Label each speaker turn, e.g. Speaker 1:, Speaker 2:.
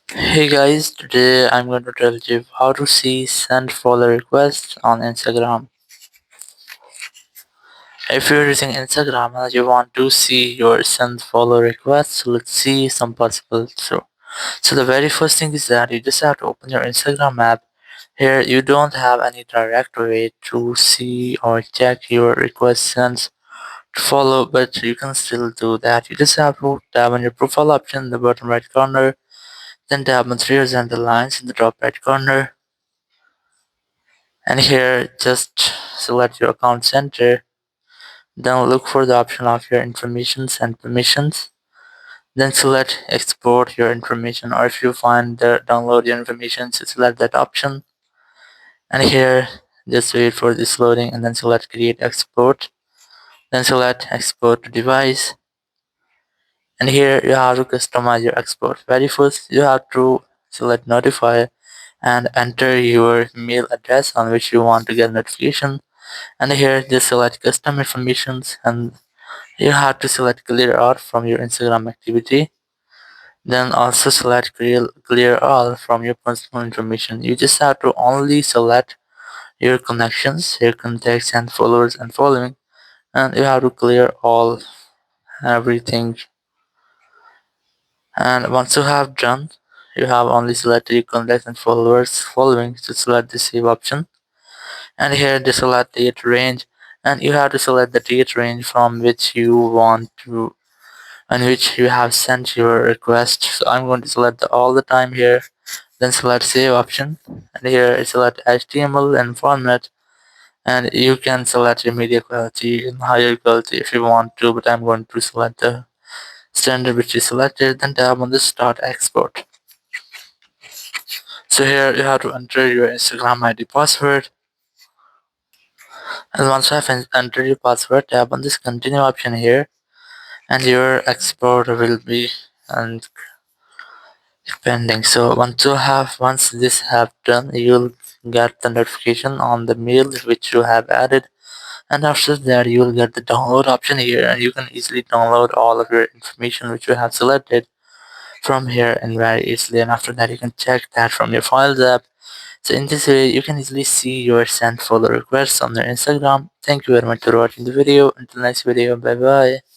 Speaker 1: Hey guys, today I'm going to tell you how to see send follow requests on Instagram. If you're using Instagram and you want to see your send follow requests, let's see some possible through. So the very first thing is that you just have to open your Instagram app. Here you don't have any direct way to see or check your request sends to follow, but you can still do that. You just have to tap on your profile option in the bottom right corner, then tap on three horizontal lines in the top right corner. And here just select your account center, then look for the option of your informations and permissions, then select export your information, or if you find the download your information, so select that option. And here just wait for this loading and then select create export, then select export to device. And here you have to customize your export. Very first you have to select notify and enter your mail address on which you want to get notification. And here just select custom informations, and you have to select clear all from your Instagram activity, then also select clear all from your personal information. You just have to only select your connections, your contacts and followers and following, and you have to clear all everything. And once you have done, you have only selected your contacts and followers following, so select the save option. And here they select date range, and you have to select the date range from which you want to and which you have sent your request. So I'm going to select all the time here, then select save option, and here select HTML and format, and you can select your media quality and higher quality if you want to, but I'm going to select the standard which is selected, then tap on the start export. So here you have to enter your Instagram ID password, and once you have entered your password, tap on this continue option here, and your export will be and pending. So once this have done, you'll get the notification on the mail which you have added, and after that you'll get the download option here, and you can easily download all of your information which you have selected from here and very easily. And after that you can check that from your files app. So in this way you can easily see your sent follow requests on your Instagram. Thank you very much for watching the video. Until next video, bye bye.